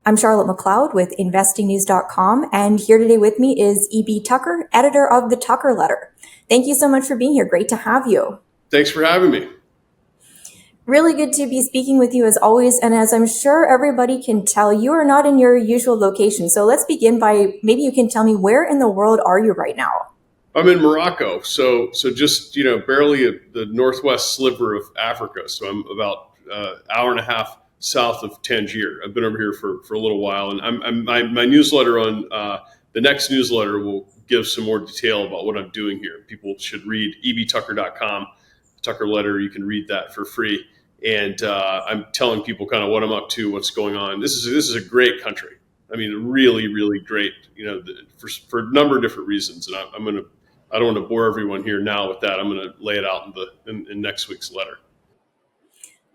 I'm Charlotte McLeod with investingnews.com, and here today with me is E.B. Tucker, editor of the Tucker Letter. Thank you so much for being here. Great to have you. Thanks for having me. Really good to be speaking with you as always, and as I'm sure everybody can tell, you are not in your usual location. So let's begin by, maybe you can tell me, where in the world are you right now? I'm in Morocco, so just barely at the northwest sliver of Africa. So I'm about hour and a half south of Tangier. I've been over here for a little while, and my newsletter on the next newsletter will give some more detail about what I'm doing here. People should read ebtucker.com, Tucker Letter. You can read that for free, and I'm telling people kind of what I'm up to, what's going on. This is a great country. I mean, really, really great. For a number of different reasons, and I don't want to bore everyone here now with that. I'm going to lay it out in next week's letter.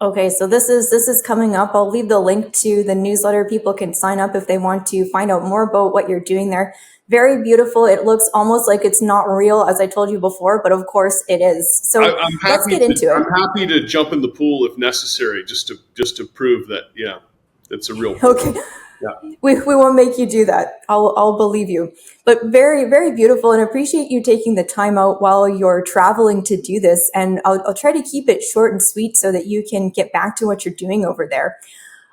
Okay, so this is coming up. I'll leave the link to the newsletter. People can sign up if they want to find out more about what you're doing there. Very beautiful. It looks almost like it's not real, as I told you before, but of course it is. So let's get into it. I'm happy to jump in the pool if necessary, just to prove that, it's a real pool. Okay. Yeah. We won't make you do that. I'll believe you. But very, very beautiful, and appreciate you taking the time out while you're traveling to do this. And I'll try to keep it short and sweet so that you can get back to what you're doing over there.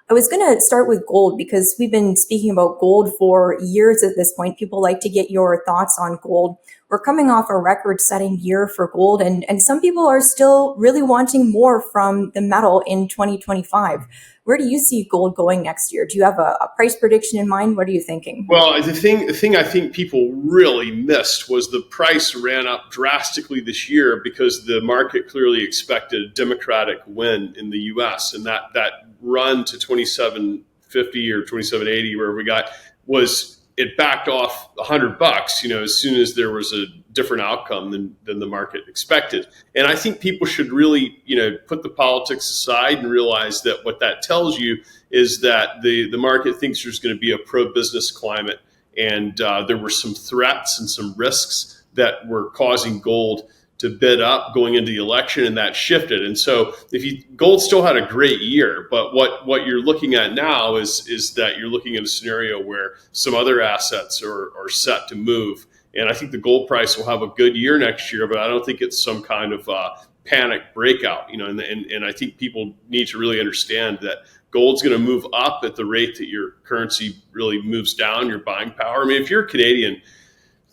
I was going to start with gold because we've been speaking about gold for years at this point. People like to get your thoughts on gold. We're coming off a record-setting year for gold, and some people are still really wanting more from the metal in 2025. Where do you see gold going next year? Do you have a price prediction in mind? What are you thinking? Well, the thing I think people really missed was the price ran up drastically this year because the market clearly expected a Democratic win in the U.S. and that run to 2750 or 2780, wherever we got, it backed off $100, as soon as there was a different outcome than the market expected. And I think people should really, put the politics aside and realize that what that tells you is that the market thinks there's going to be a pro-business climate. And there were some threats and some risks that were causing gold to bid up going into the election, and that shifted. And so gold still had a great year, but what you're looking at now is that you're looking at a scenario where some other assets are set to move. And I think the gold price will have a good year next year, but I don't think it's some kind of panic breakout, and I think people need to really understand that gold's going to move up at the rate that your currency really moves down, your buying power. I mean, if you're a Canadian,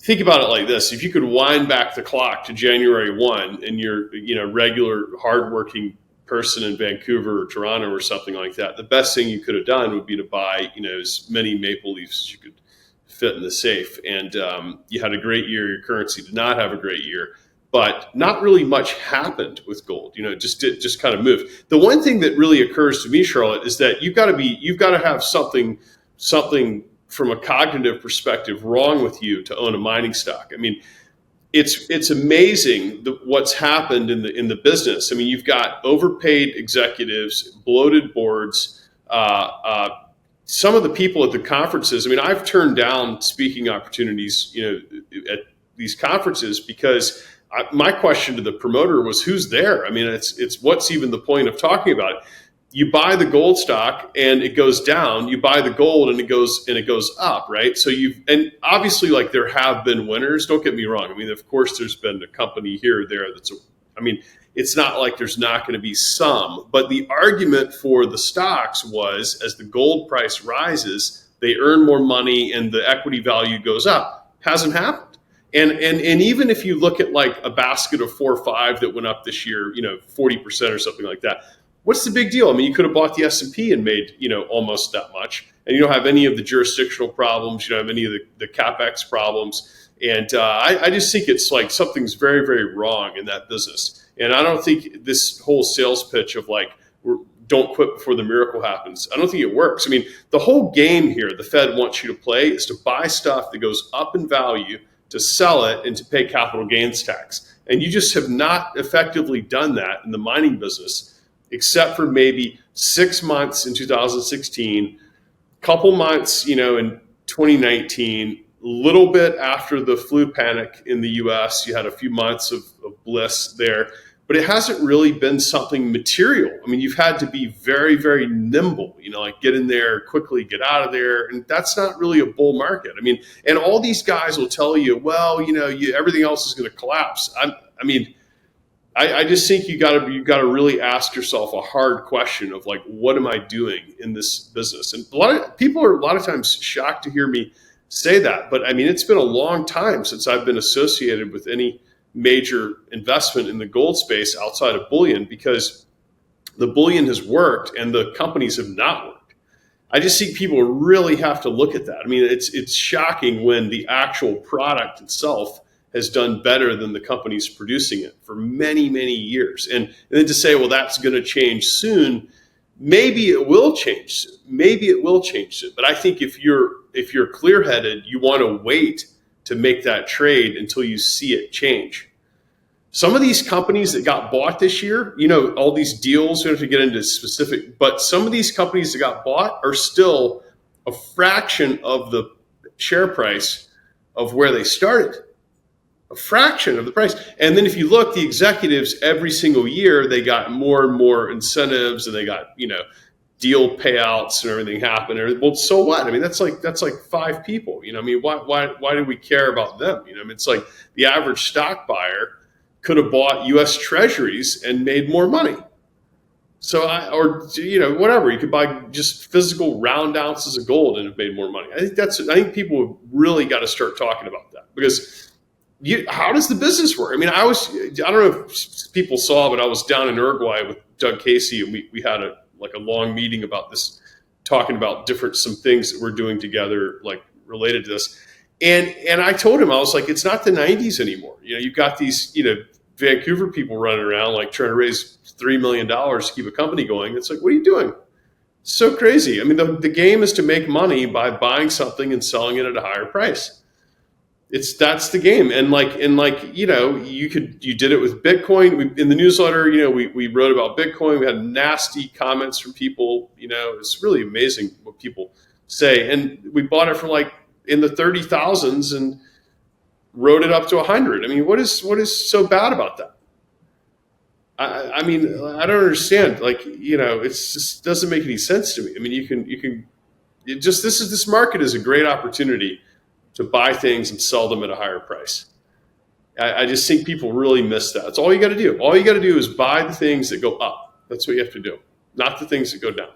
think about it like this. If you could wind back the clock to January 1 and you're, regular hardworking person in Vancouver or Toronto or something like that, the best thing you could have done would be to buy, as many Maple Leafs as you could fit in the safe. And you had a great year. Your currency did not have a great year, but not really much happened with gold. It just kind of moved. The one thing that really occurs to me, Charlotte, is that you've got to have something from a cognitive perspective wrong with you to own a mining stock. I mean, it's amazing what's happened in the business. I mean, you've got overpaid executives, bloated boards, some of the people at the conferences. I mean, I've turned down speaking opportunities, at these conferences because my question to the promoter was, who's there? I mean, it's what's even the point of talking about it? You buy the gold stock and it goes down. You buy the gold and it goes up, right? So and obviously, like, there have been winners. Don't get me wrong. I mean, of course, there's been a company here or there it's not like there's not going to be some. But the argument for the stocks was, as the gold price rises, they earn more money and the equity value goes up. Hasn't happened. And even if you look at like a basket of 4 or 5 that went up this year, 40% or something like that. What's the big deal? I mean, you could have bought the S&P and made, almost that much. And you don't have any of the jurisdictional problems. You don't have any of the CapEx problems. And I just think it's like something's very, very wrong in that business. And I don't think this whole sales pitch of like, don't quit before the miracle happens, I don't think it works. I mean, the whole game here the Fed wants you to play is to buy stuff that goes up in value, to sell it, and to pay capital gains tax. And you just have not effectively done that in the mining business, except for maybe 6 months in 2016, couple months, in 2019, a little bit after the flu panic in the US. You had a few months of bliss there. but it hasn't really been something material. I mean, you've had to be very, very nimble, like get in there quickly, get out of there. And that's not really a bull market. I mean, and all these guys will tell you, well, everything else is going to collapse. I just think you got to really ask yourself a hard question of like, what am I doing in this business? And a lot of times shocked to hear me say that, but I mean, it's been a long time since I've been associated with any major investment in the gold space outside of bullion, because the bullion has worked and the companies have not worked. I just think people really have to look at that. I mean, it's shocking when the actual product itself has done better than the companies producing it for many, many years. And then to say, well, that's going to change soon. Maybe it will change soon. Maybe it will change soon. But I think if you're clear-headed, you want to wait to make that trade until you see it change. Some of these companies that got bought this year, all these deals, we don't have to get into specific, but some of these companies that got bought are still a fraction of the share price of where they started. A fraction of the price. And then if you look, the executives every single year, they got more and more incentives, and they got, deal payouts and everything happened. Well, so what? I mean, that's like 5 people. I mean, why do we care about them? I mean, it's like the average stock buyer could have bought U.S. Treasuries and made more money. So, whatever, you could buy just physical round ounces of gold and have made more money. I think people have really got to start talking about that, because how does the business work? I mean, I don't know if people saw, but I was down in Uruguay with Doug Casey, and we had a long meeting about this, talking about some things that we're doing together, like related to this. And I told him, I was like, it's not the 90s anymore. You've got these, Vancouver people running around like trying to raise $3 million to keep a company going. It's like, what are you doing? It's so crazy. I mean, the game is to make money by buying something and selling it at a higher price. That's the game. And you did it with Bitcoin. In the newsletter, we wrote about Bitcoin. We had nasty comments from people. It's really amazing what people say. And we bought it for like in the 30,000s and wrote it up to 100. I mean, what is so bad about that? I mean, I don't understand. It just doesn't make any sense to me. I mean, this market is a great opportunity to buy things and sell them at a higher price. I just think people really miss that. That's all you got to do. All you got to do is buy the things that go up. That's what you have to do, not the things that go down.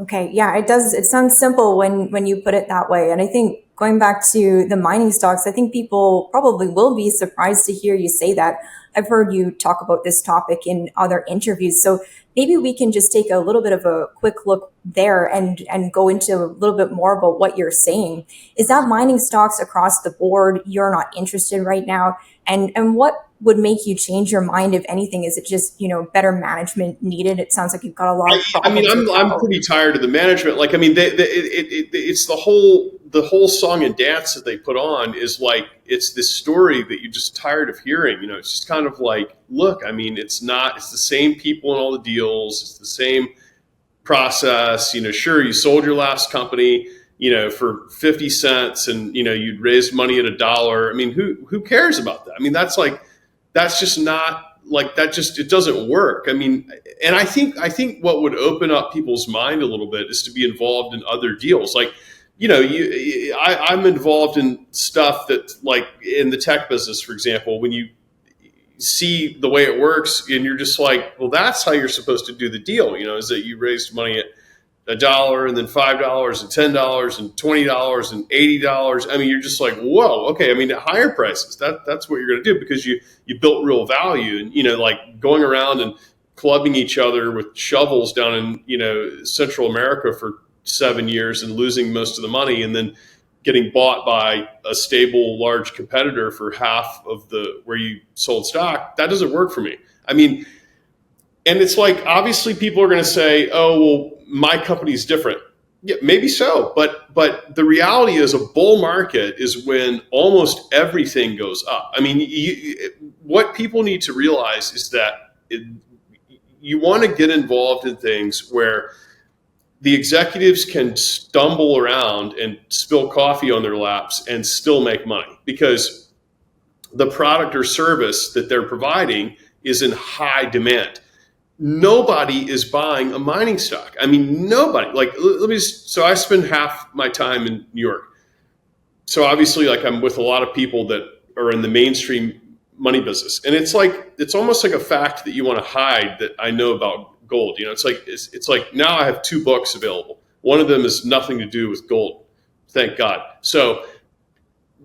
Okay, yeah, it does. It sounds simple when you put it that way. And I think going back to the mining stocks, I think people probably will be surprised to hear you say that. I've heard you talk about this topic in other interviews. So maybe we can just take a little bit of a quick look there and go into a little bit more about what you're saying. Is that mining stocks across the board, you're not interested right now? And what would make you change your mind, if anything? Is it just, better management needed? It sounds like you've got a lot of problems. I'm pretty tired of the management. It's the whole song and dance that they put on is like, it's this story that you're just tired of hearing. It's just kind of like, look, I mean, it's the same people in all the deals. It's the same process. Sure, you sold your last company, for 50 cents and, you'd raised money at $1. I mean, who cares about that? I mean, that's just not like that. It doesn't work. I mean, and I think what would open up people's mind a little bit is to be involved in other deals. Like, I'm involved in stuff that, like in the tech business, for example, when you see the way it works and you're just like, well, that's how you're supposed to do the deal, is that you raised money at $1 and then $5 and $10 and $20 and $80. I mean, you're just like, whoa, okay. I mean, at higher prices, that's what you're going to do, because you built real value. And, like going around and clubbing each other with shovels down in, Central America for 7 years and losing most of the money, and then getting bought by a stable, large competitor for half of where you sold stock, that doesn't work for me. I mean, and it's like, obviously people are going to say, oh, well, my company's different. Yeah, maybe so. But the reality is, a bull market is when almost everything goes up. I mean, what people need to realize is that you want to get involved in things where the executives can stumble around and spill coffee on their laps and still make money, because the product or service that they're providing is in high demand. Nobody is buying a mining stock. I mean, nobody. Like, let me just, so I spend half my time in New York. So obviously, like, I'm with a lot of people that are in the mainstream money business, and it's almost like a fact that you want to hide that I know about gold. You know, it's like now I have two books available. One of them has nothing to do with gold, thank God. So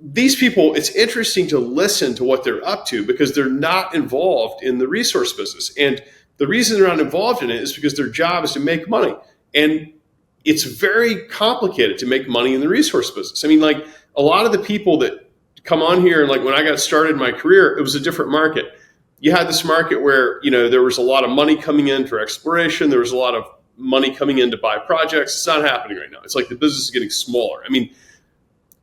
these people, it's interesting to listen to what they're up to because they're not involved in the resource business. And the reason they're not involved in it is because their job is to make money. And it's very complicated to make money in the resource business. I mean, like, a lot of the people that come on here, and like when I got started in my career, it was a different market. You had this market where, you know, there was a lot of money coming in for exploration. There was a lot of money coming in to buy projects. It's not happening right now. It's like the business is getting smaller. I mean,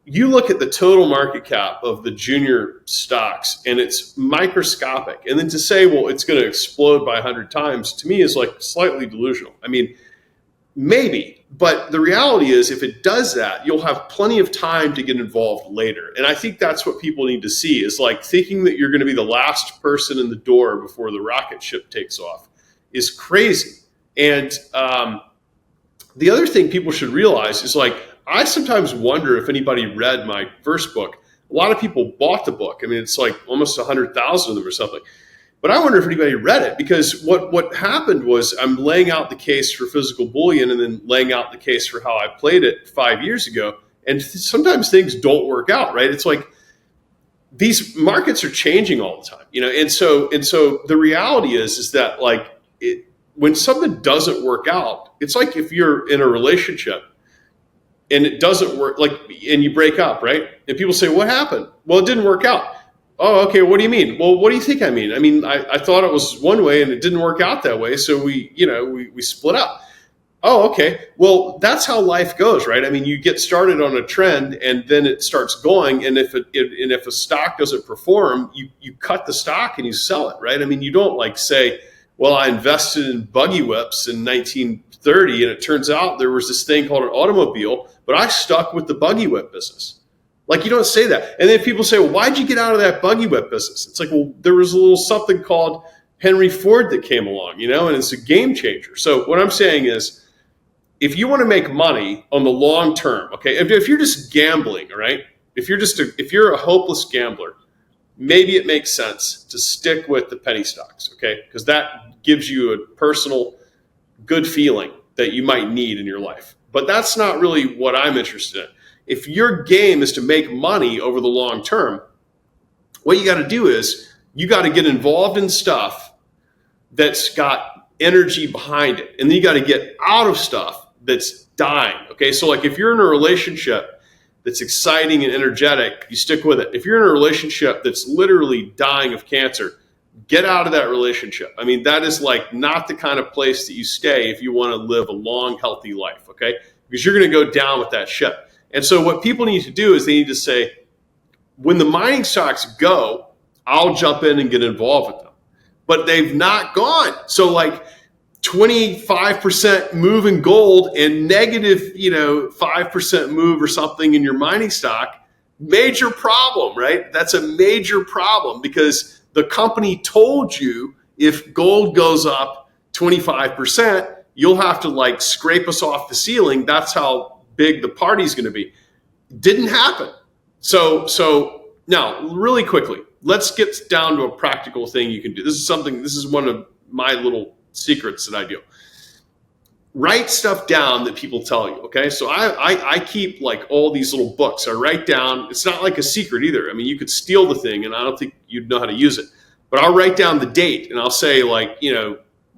you look at the total market cap of the junior stocks and it's microscopic. And then to say, well, it's going to explode by 100 times, to me is like slightly delusional. I mean, maybe, but the reality is if it does that, you'll have plenty of time to get involved later. And I think that's what people need to see is like thinking that you're going to be the last person in the door before the rocket ship takes off is crazy. And the other thing people should realize is like, I sometimes wonder if anybody read my first book. A lot of people bought the book. I mean, it's like almost 100,000 of them or something. But I wonder if anybody read it because what happened was I'm laying out the case for physical bullion and then laying out the case for how I played it 5 years ago. And sometimes things don't work out, right? It's like these markets are changing all the time, you know. And so the reality is that like when something doesn't work out, it's like if you're in a relationship and it doesn't work, like, and you break up, right? And people say, what happened? Well, it didn't work out. Oh, okay. What do you mean? Well, what do you think I mean? I mean, I thought it was one way and it didn't work out that way. So we split up. Oh, okay. Well, that's how life goes, right? I mean, you get started on a trend and then it starts going. And if a stock doesn't perform, you cut the stock and you sell it, right? I mean, you don't like say, well, I invested in buggy whips in 1930 and it turns out there was this thing called an automobile, but I stuck with the buggy whip business. Like, you don't say that. And then people say, well, why'd you get out of that buggy whip business? It's like, well, there was a little something called Henry Ford that came along, you know, and it's a game changer. So what I'm saying is, if you want to make money on the long term, okay, if you're just gambling, all right, if you're a hopeless gambler, maybe it makes sense to stick with the penny stocks, okay, because that gives you a personal good feeling that you might need in your life. But that's not really what I'm interested in. If your game is to make money over the long term, what you got to do is you got to get involved in stuff that's got energy behind it. And then you got to get out of stuff that's dying. Okay. So like if you're in a relationship that's exciting and energetic, you stick with it. If you're in a relationship that's literally dying of cancer, get out of that relationship. I mean, that is like not the kind of place that you stay if you want to live a long, healthy life. Okay. Because you're going to go down with that ship. And so what people need to do is they need to say, when the mining stocks go, I'll jump in and get involved with them. But they've not gone. So like 25% move in gold and negative, 5% move or something in your mining stock, major problem, right? That's a major problem because the company told you if gold goes up 25%, you'll have to like scrape us off the ceiling. That's how big the party's going to be. Didn't happen. So now really quickly, let's get down to a practical thing you can do. This is one of my little secrets that I do. Write stuff down that people tell you. Okay. So I keep like all these little books. I write down, it's not like a secret either. I mean, you could steal the thing and I don't think you'd know how to use it, but I'll write down the date and I'll say like,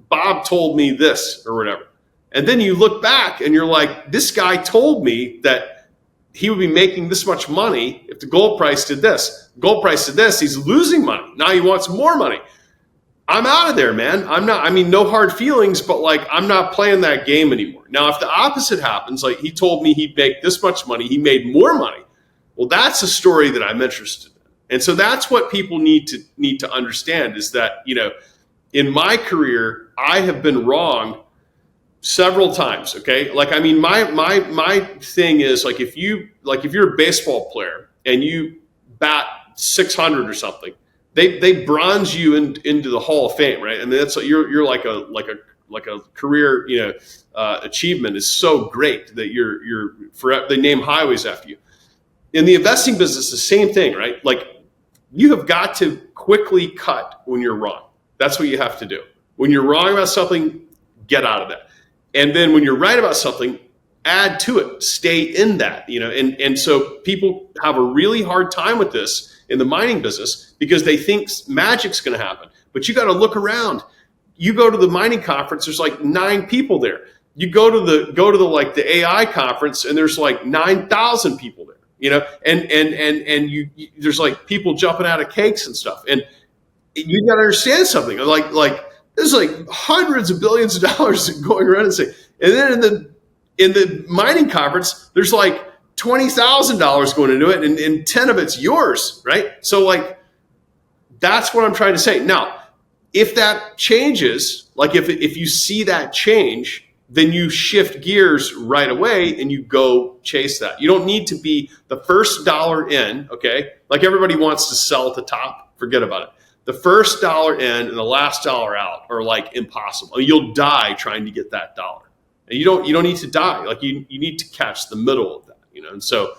Bob told me this or whatever. And then you look back and you're like, this guy told me that he would be making this much money if the gold price did this. Gold price did this, he's losing money. Now he wants more money. I'm out of there, man. No hard feelings, but like, I'm not playing that game anymore. Now, if the opposite happens, like he told me he'd make this much money, he made more money. Well, that's a story that I'm interested in. And so that's what people need to understand is that, in my career, I have been wrong several times. Okay. Like, I mean, my thing is like, if you're a baseball player and you bat 600 or something, they bronze you into the Hall of Fame, right? I mean, that's you're like a career, achievement is so great that you're forever. They name highways after you. In the investing business, the same thing, right? Like you have got to quickly cut when you're wrong. That's what you have to do. When you're wrong about something, get out of that. And then when you're right about something, add to it, stay in that, and so people have a really hard time with this in the mining business because they think magic's going to happen. But you got to look around. You go to the mining conference, there's like 9 people there. You go to the AI conference and there's like 9,000 people there, and there's like people jumping out of cakes and stuff. And you got to understand something like there's like hundreds of billions of dollars going around and saying, and then in the mining conference, there's like $20,000 going into it, and 10 of it's yours, right? So like, that's what I'm trying to say. Now, if that changes, like if you see that change, then you shift gears right away and you go chase that. You don't need to be the first dollar in, okay? Like everybody wants to sell at the top, forget about it. The first dollar in and the last dollar out are like impossible. I mean, you'll die trying to get that dollar. And you don't need to die. Like you need to catch the middle of that, And so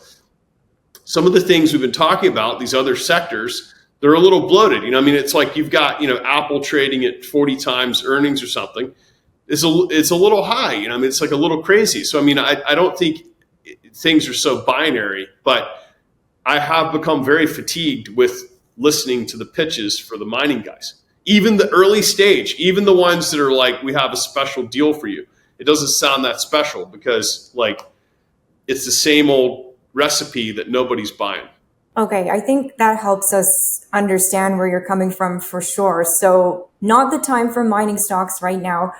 some of the things we've been talking about, these other sectors, they're a little bloated. I mean, it's like you've got, Apple trading at 40 times earnings or something. It's a little high. I mean, it's like a little crazy. So, I mean, I don't think things are so binary, but I have become very fatigued with listening to the pitches for the mining guys. Even the early stage, even the ones that are like, we have a special deal for you. It doesn't sound that special because like it's the same old recipe that nobody's buying. Okay, I think that helps us understand where you're coming from for sure. So not the time for mining stocks right now.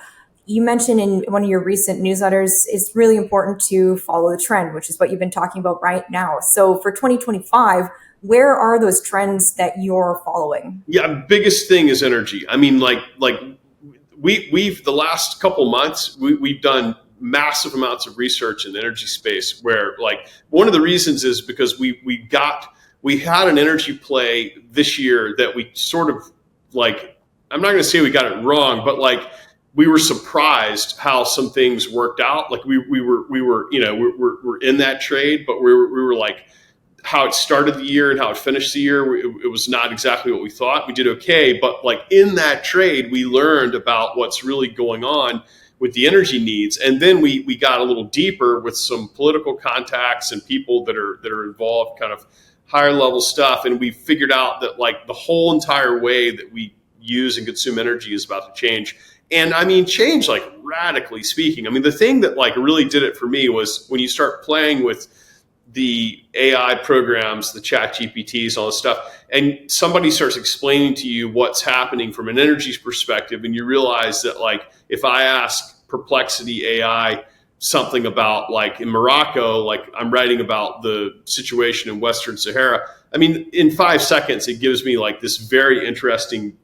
You mentioned in one of your recent newsletters, it's really important to follow the trend, which is what you've been talking about right now. So for 2025, where are those trends that you're following? Yeah, biggest thing is energy. I mean, like we've the last couple months we've done massive amounts of research in the energy space. Where like one of the reasons is because we had an energy play this year that we sort of like. I'm not going to say we got it wrong, but like we were surprised how some things worked out. Like we were in that trade, but we were like. How it started the year and how it finished the year, it was not exactly what we thought. We did okay, but like in that trade, we learned about what's really going on with the energy needs, and then we got a little deeper with some political contacts and people that are involved, kind of higher level stuff, and we figured out that like the whole entire way that we use and consume energy is about to change. And I mean, change like radically speaking. I mean, the thing that like really did it for me was when you start playing with the AI programs, the chat GPTs, all this stuff, and somebody starts explaining to you what's happening from an energy perspective, and you realize that like if I ask Perplexity AI something about like in Morocco, like I'm writing about the situation in Western Sahara, I mean, in 5 seconds, it gives me like this very interesting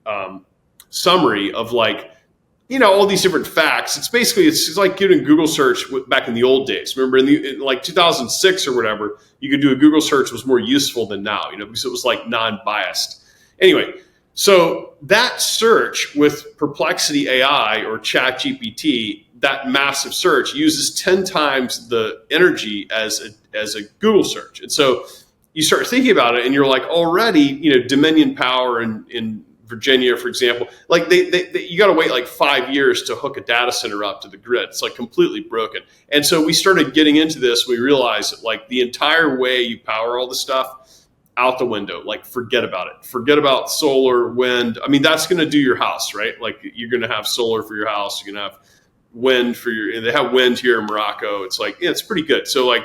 summary of like, all these different facts. It's like doing Google search back in the old days. Remember in like 2006 or whatever, you could do a Google search was more useful than now, because it was like non-biased. Anyway, so that search with Perplexity AI or Chat GPT, that massive search uses 10 times the energy as a Google search. And so you start thinking about it and you're like already, Dominion Power in Virginia, for example, like you got to wait like 5 years to hook a data center up to the grid. It's like completely broken. And so we started getting into this. We realized that like the entire way you power all the stuff out the window, like forget about it. Forget about solar, wind. I mean, that's going to do your house, right? Like you're going to have solar for your house. You're going to have wind they have wind here in Morocco. It's like, it's pretty good. So like,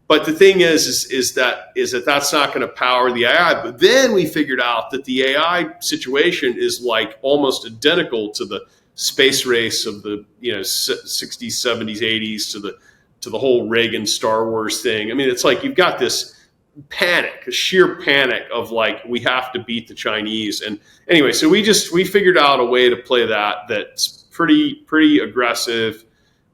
but the thing is that that's not going to power the AI. But then we figured out that the AI situation is like almost identical to the space race of the 60s, 70s, 80s to the whole Reagan Star Wars thing. I mean, it's like you've got this panic, a sheer panic of like we have to beat the Chinese. And anyway, so we figured out a way to play that's pretty aggressive.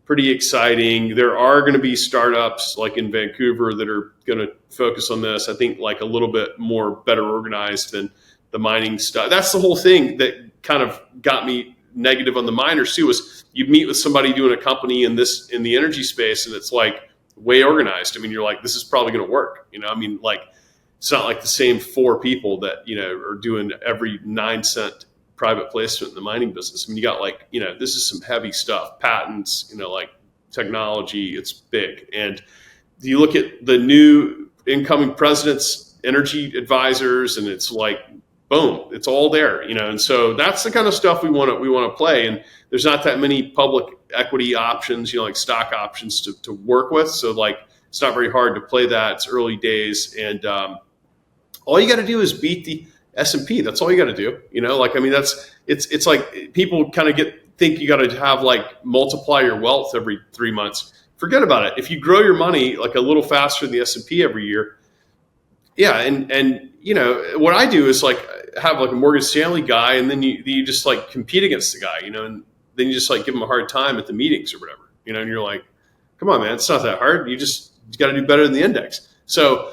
pretty exciting. There are going to be startups like in Vancouver that are going to focus on this. I think like a little bit more better organized than the mining stuff. That's the whole thing that kind of got me negative on the miners too, was you meet with somebody doing a company in the energy space and it's like way organized. I mean, you're like, this is probably going to work. I mean, like, it's not like the same 4 people that, are doing every 9-cent private placement in the mining business. I mean, you got like, this is some heavy stuff, patents, like technology, it's big. And you look at the new incoming president's energy advisors and it's like, boom, it's all there, and so that's the kind of stuff we want to play. And there's not that many public equity options, like stock options to work with. So like, it's not very hard to play that. It's early days. And all you got to do is beat the S&P. That's all you got to do. Like, I mean, it's like people kind of think you got to have like multiply your wealth every 3 months. Forget about it. If you grow your money like a little faster than the S&P every year, yeah. And what I do is like have like a Morgan Stanley guy, and then you just like compete against the guy, and then you just like give him a hard time at the meetings or whatever, and you're like, come on, man, it's not that hard. You got to do better than the index. So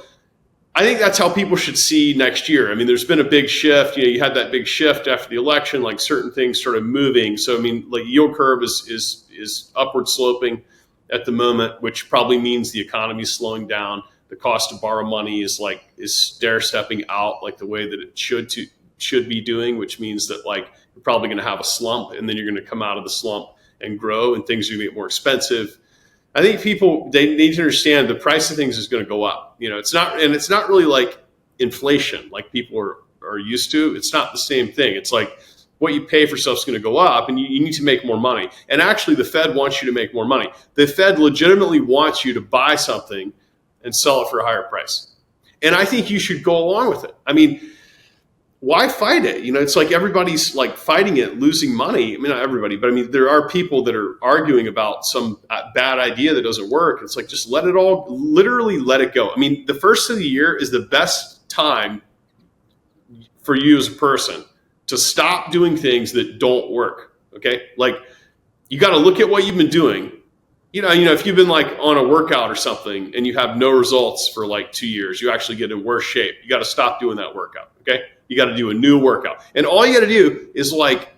I think that's how people should see next year. I mean, there's been a big shift. You had that big shift after the election, like certain things started moving. So, I mean, like yield curve is upward sloping at the moment, which probably means the economy is slowing down. The cost to borrow money is stair stepping out like the way that it should be doing, which means that like you're probably going to have a slump, and then you're going to come out of the slump and grow, and things are going to get more expensive. I think they need to understand the price of things is going to go up. It's not really like inflation like people are used to. It's not the same thing. It's like what you pay for stuff is going to go up, and you need to make more money. And actually, the Fed wants you to make more money. The Fed legitimately wants you to buy something and sell it for a higher price. And I think you should go along with it. I mean, why fight it? It's like everybody's like fighting it, losing money. I mean, not everybody, but I mean, there are people that are arguing about some bad idea that doesn't work. It's like, just literally let it go. I mean, the first of the year is the best time for you as a person to stop doing things that don't work. Okay. Like, you got to look at what you've been doing. If you've been like on a workout or something and you have no results for like 2 years, you actually get in worse shape. You got to stop doing that workout. Okay. You got to do a new workout. And all you got to do is like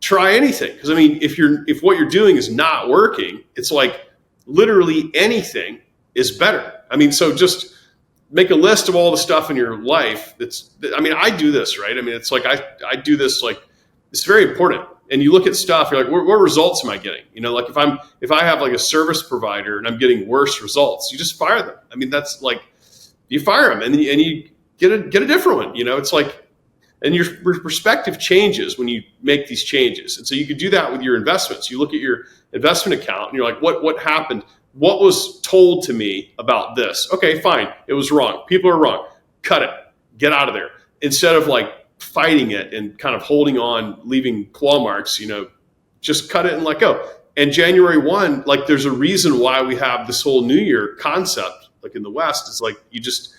try anything. Because I mean, if what you're doing is not working, it's like literally anything is better. I mean, so just make a list of all the stuff in your life I do this, right? I mean, it's like I do this, like it's very important. And you look at stuff, you're like, what results am I getting? Like if I have like a service provider and I'm getting worse results, you just fire them. I mean, that's like, you fire them and you get a different one. It's like, and your perspective changes when you make these changes. And so you could do that with your investments. You look at your investment account and you're like, what happened? What was told to me about this? Okay, fine. It was wrong. People are wrong. Cut it. Get out of there. Instead of like fighting it and kind of holding on, leaving claw marks, just cut it and let go. And January 1, like there's a reason why we have this whole New Year concept, like in the West. It's like you just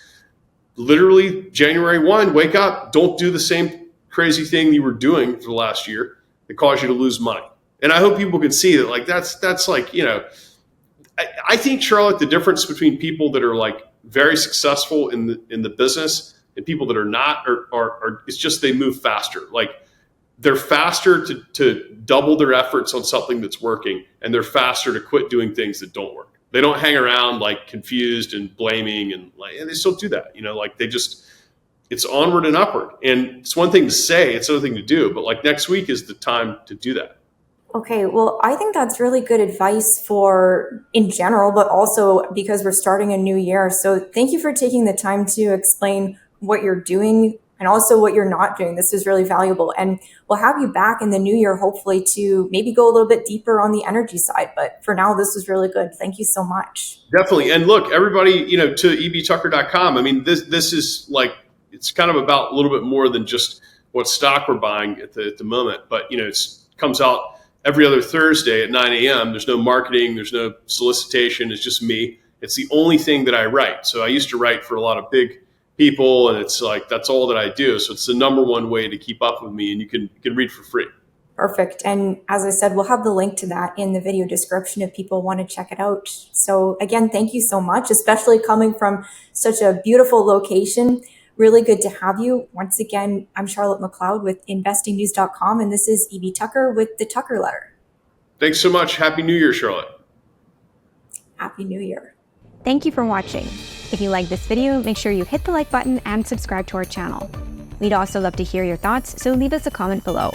literally January 1, wake up, don't do the same crazy thing you were doing for the last year that caused you to lose money. And I hope people can see that, like, that's like, I think, Charlotte, the difference between people that are like very successful in the business and people that are not are it's just they move faster. Like they're faster to double their efforts on something that's working, and they're faster to quit doing things that don't work. They don't hang around like confused and blaming and they still do that. Like it's onward and upward. And it's one thing to say, it's another thing to do. But like next week is the time to do that. Okay, well, I think that's really good advice for in general, but also because we're starting a new year. So thank you for taking the time to explain what you're doing and also what you're not doing. This is really valuable. And we'll have you back in the new year, hopefully, to maybe go a little bit deeper on the energy side. But for now, this was really good. Thank you so much. Definitely. And look, everybody, to ebtucker.com. I mean, this is like, it's kind of about a little bit more than just what stock we're buying at the moment. But, it comes out every other Thursday at 9 a.m. There's no marketing. There's no solicitation. It's just me. It's the only thing that I write. So I used to write for a lot of big people, and it's like, that's all that I do. So it's the number one way to keep up with me, and you can read for free. Perfect. And as I said, we'll have the link to that in the video description if people want to check it out. So again, thank you so much, especially coming from such a beautiful location. Really good to have you. Once again, I'm Charlotte McLeod with investingnews.com, and this is E.B. Tucker with the Tucker Letter. Thanks so much. Happy New Year, Charlotte. Happy New Year. Thank you for watching. If you like this video, make sure you hit the like button and subscribe to our channel. We'd also love to hear your thoughts, so leave us a comment below.